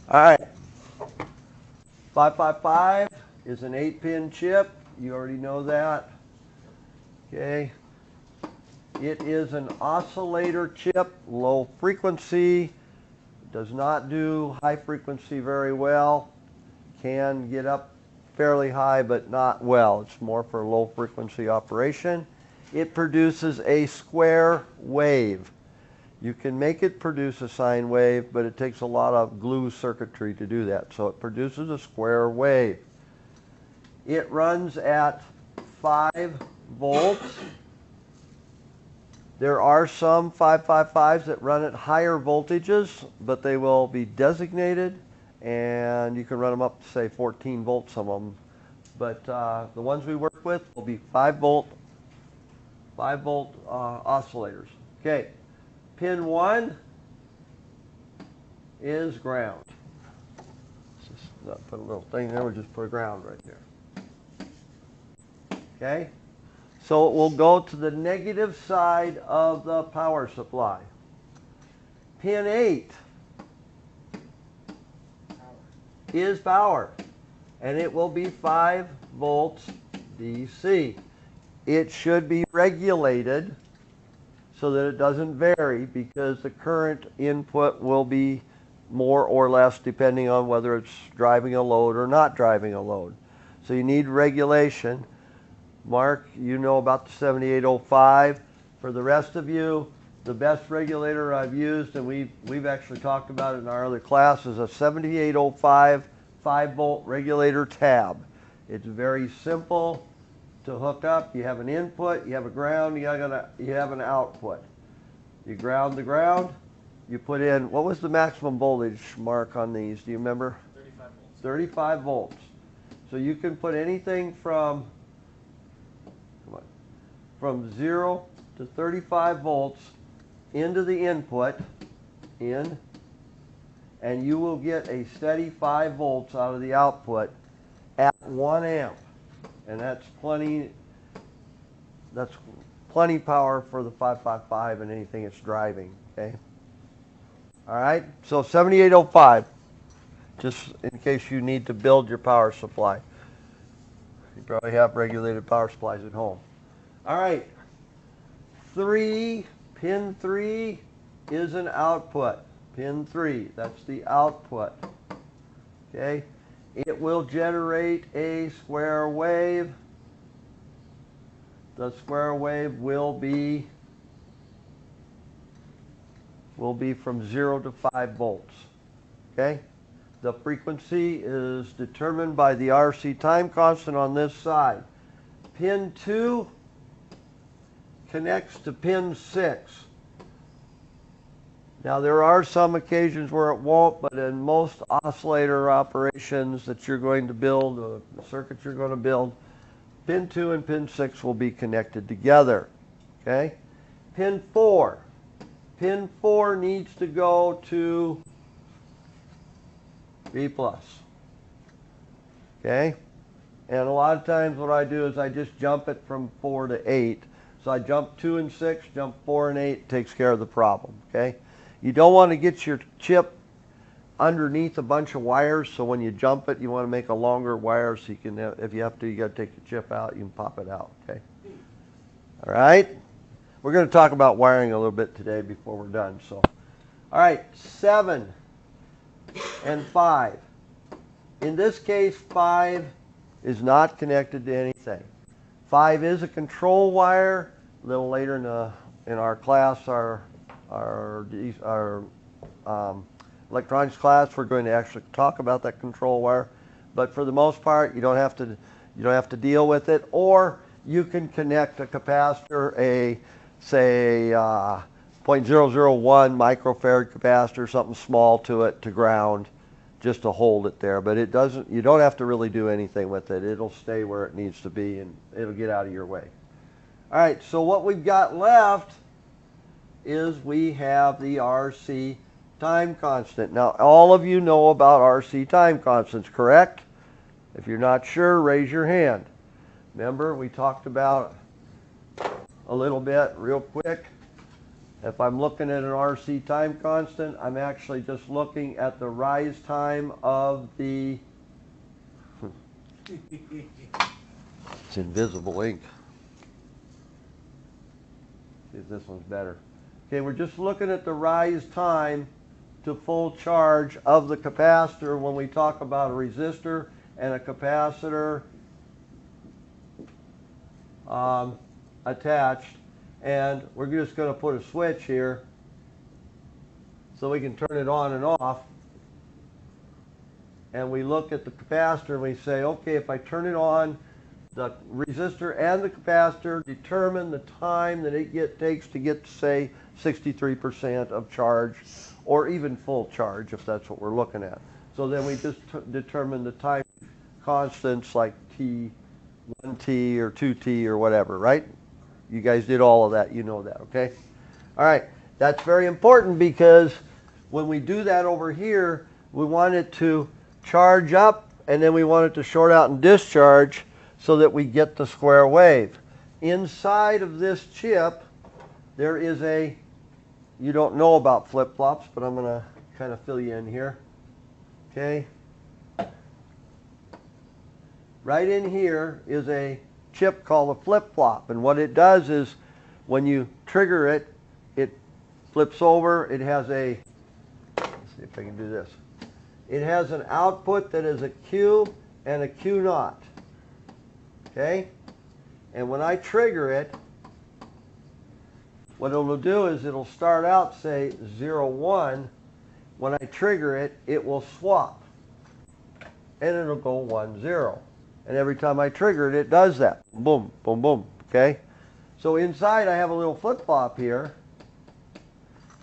All right. 555 is an 8-pin chip. You already know that. Okay. It is an oscillator chip, low frequency. Does not do high frequency very well. Can get up fairly high, but not well. It's more for low frequency operation. It produces a square wave. You can make it produce a sine wave, but it takes a lot of glue circuitry to do that. So it produces a square wave. It runs at 5 volts. There are some 555s that run at higher voltages, but they will be designated, and you can run them up to, say, 14 volts, some of them. But the ones we work with will be 5 volt oscillators. Okay, pin 1 is ground. Let's just not put a little thing there, we'll just put a ground right there. Okay, so it will go to the negative side of the power supply. Pin 8 is power, and it will be 5 volts DC. It should be regulated so that it doesn't vary, because the current input will be more or less depending on whether it's driving a load or not driving a load. So you need regulation. Mark, you know about the 7805. For the rest of you, the best regulator I've used, and we've actually talked about it in our other class, is a 7805 5-volt regulator tab. It's very simple to hook up. You have an input, you have a ground, you have an output. You ground the ground, you put in, what was the maximum voltage, Mark, on these? Do you remember? 35 volts. 35 volts. So you can put anything from 0 to 35 volts into the input, and you will get a steady 5 volts out of the output at 1 amp. And that's plenty power for the 555 and anything it's driving, okay? All right, so 7805, just in case you need to build your power supply. You probably have regulated power supplies at home. All right, pin 3 is an output. Pin 3, that's the output, okay? It will generate a square wave. The square wave will be from 0 to 5 volts, okay? The frequency is determined by the RC time constant on this side. Pin 2 connects to pin 6. Now there are some occasions where it won't, but in most oscillator operations that you're going to build, the circuits you're going to build, pin 2 and pin 6 will be connected together, okay? Pin 4. Pin 4 needs to go to B+, okay? And a lot of times what I do is I just jump it from 4 to 8. So I jump 2 and 6, jump 4 and 8, takes care of the problem, okay? You don't want to get your chip underneath a bunch of wires, so when you jump it, you want to make a longer wire so you can, if you have to, you got to take the chip out, you can pop it out, okay? All right? We're going to talk about wiring a little bit today before we're done, so. All right, 7 and 5. In this case, 5 is not connected to anything. 5 is a control wire. A little later in our class, our electronics class, we're going to actually talk about that control wire. But for the most part, you don't have to deal with it. Or you can connect a capacitor, say 0.001 microfarad capacitor, something small to it, to ground, just to hold it there. But you don't have to really do anything with it. It'll stay where it needs to be, and it'll get out of your way. All right, so what we've got left is we have the RC time constant. Now, all of you know about RC time constants, correct? If you're not sure, raise your hand. Remember, we talked about a little bit real quick. If I'm looking at an RC time constant, I'm actually just looking at the rise time of the it's invisible ink. See if this one's better. Okay, we're just looking at the rise time to full charge of the capacitor when we talk about a resistor and a capacitor attached. And we're just going to put a switch here so we can turn it on and off. And we look at the capacitor and we say, okay, if I turn it on, the resistor and the capacitor determine the time that it takes to get to, say, 63% of charge, or even full charge if that's what we're looking at. So then we just determine the time constants like T, 1T or 2T or whatever, right? You guys did all of that, you know that, okay? All right, that's very important because when we do that over here, we want it to charge up and then we want it to short out and discharge so that we get the square wave. Inside of this chip, there is a, you don't know about flip-flops, but I'm going to kind of fill you in here. Okay? Right in here is a chip called a flip-flop. And what it does is when you trigger it, it flips over. It has a, let's see if I can do this. It has an output that is a Q and a Q naught. Okay? And when I trigger it, what it'll do is it'll start out, say, 0, 1. When I trigger it, it will swap. And it'll go 1, 0. And every time I trigger it, it does that. Boom, boom, boom. Okay? So inside I have a little flip-flop here.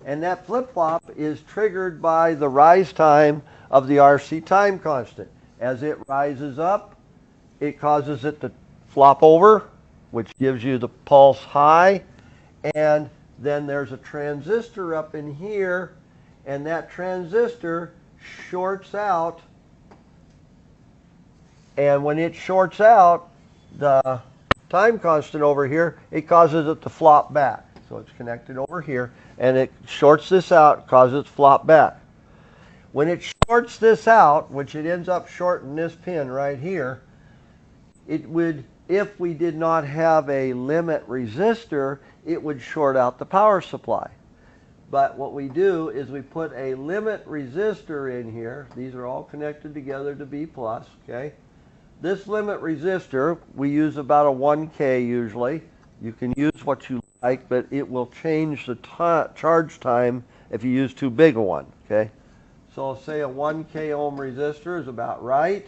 And that flip-flop is triggered by the rise time of the RC time constant. As it rises up, it causes it to flop over, which gives you the pulse high. And then there's a transistor up in here, and that transistor shorts out. And when it shorts out, the time constant over here, it causes it to flop back. So it's connected over here, and it shorts this out, causes it to flop back. When it shorts this out, which it ends up shorting this pin right here, it would, if we did not have a limit resistor, it would short out the power supply. But what we do is we put a limit resistor in here. These are all connected together to B+, okay? This limit resistor, we use about a 1K usually. You can use what you like, but it will change the charge time if you use too big a one, okay? So say a 1K ohm resistor is about right.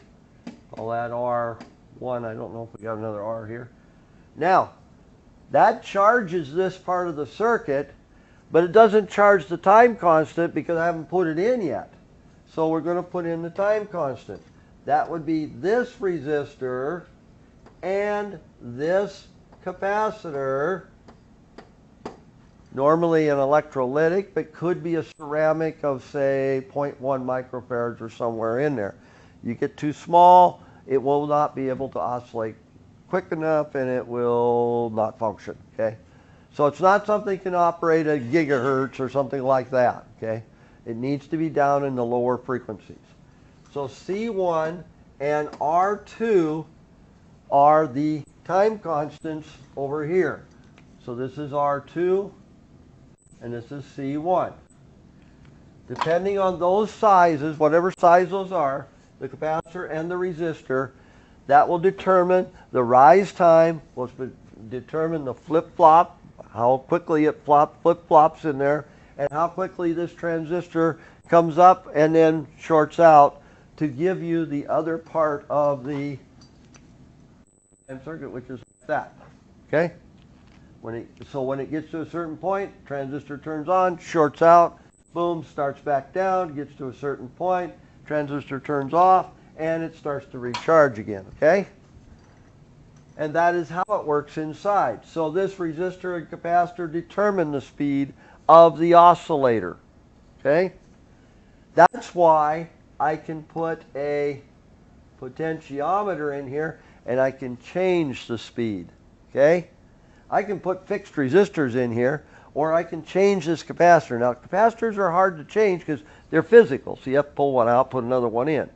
I'll add R1. I don't know if we got another R here. Now, that charges this part of the circuit, but it doesn't charge the time constant because I haven't put it in yet. So we're going to put in the time constant. That would be this resistor and this capacitor, normally an electrolytic, but could be a ceramic of, say, 0.1 microfarads or somewhere in there. You get too small, it will not be able to oscillate quick enough and it will not function, okay? So it's not something that can operate at gigahertz or something like that, okay? It needs to be down in the lower frequencies. So C1 and R2 are the time constants over here. So this is R2 and this is C1. Depending on those sizes, whatever size those are, the capacitor and the resistor, that will determine the rise time, will determine the flip-flop, how quickly it flip-flops in there, and how quickly this transistor comes up and then shorts out to give you the other part of the circuit, which is that. Okay? So when it gets to a certain point, transistor turns on, shorts out, boom, starts back down, gets to a certain point, transistor turns off, and it starts to recharge again, okay? And that is how it works inside. So this resistor and capacitor determine the speed of the oscillator, okay? That's why I can put a potentiometer in here and I can change the speed, okay? I can put fixed resistors in here, or I can change this capacitor. Now, capacitors are hard to change because they're physical, so you have to pull one out, put another one in.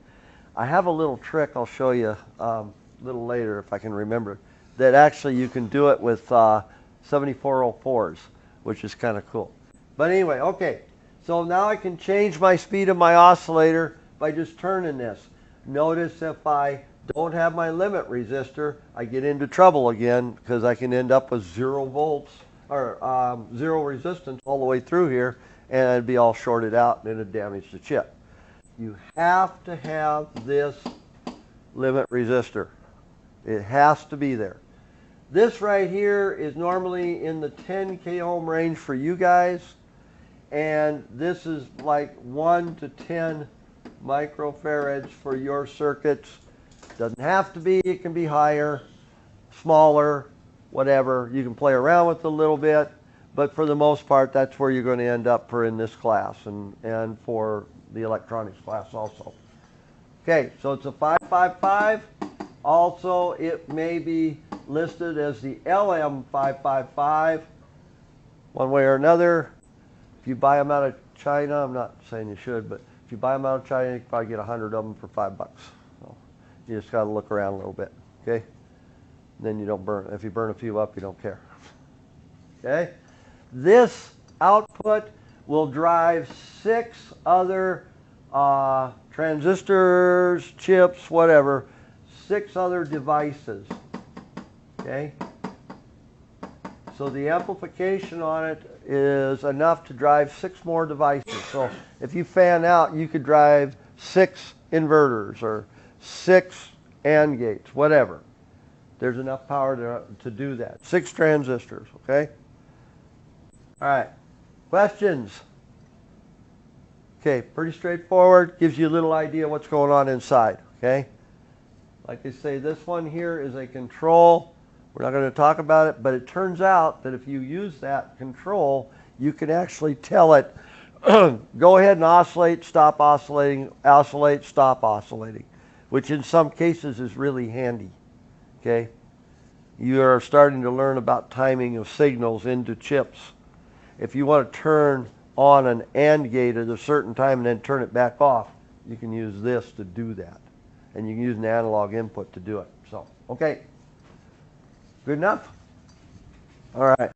I have a little trick I'll show you a little later if I can remember, that actually you can do it with 7404s, which is kind of cool. But anyway, okay, so now I can change my speed of my oscillator by just turning this. Notice if I don't have my limit resistor, I get into trouble again because I can end up with 0 volts or 0 resistance all the way through here, and it'd be all shorted out and it'd damage the chip. You have to have this limit resistor. It has to be there. This right here is normally in the 10 k ohm range for you guys, and this is like 1 to 10 microfarads for your circuits. Doesn't have to be, it can be higher, smaller, whatever. You can play around with it a little bit, but for the most part, that's where you're going to end up for in this class and for the electronics class also. Okay, so it's a 555. Also, it may be listed as the LM555 one way or another. If you buy them out of China, I'm not saying you should, but if you buy them out of China, you can probably get 100 of them for $5. So you just got to look around a little bit, okay? And then you don't burn. If you burn a few up, you don't care. Okay? This output will drive 6 other transistors, chips, whatever, 6 other devices. Okay? So the amplification on it is enough to drive 6 more devices. So if you fan out, you could drive 6 inverters or 6 AND gates, whatever. There's enough power to do that. 6 transistors, okay? All right, questions? Okay, pretty straightforward. Gives you a little idea what's going on inside, okay? Like I say, this one here is a control. We're not going to talk about it, but it turns out that if you use that control, you can actually tell it, go ahead and oscillate, stop oscillating, oscillate, stop oscillating, which in some cases is really handy, okay? You are starting to learn about timing of signals into chips. If you want to turn on an AND gate at a certain time and then turn it back off, you can use this to do that. And you can use an analog input to do it. So, okay. Good enough? All right.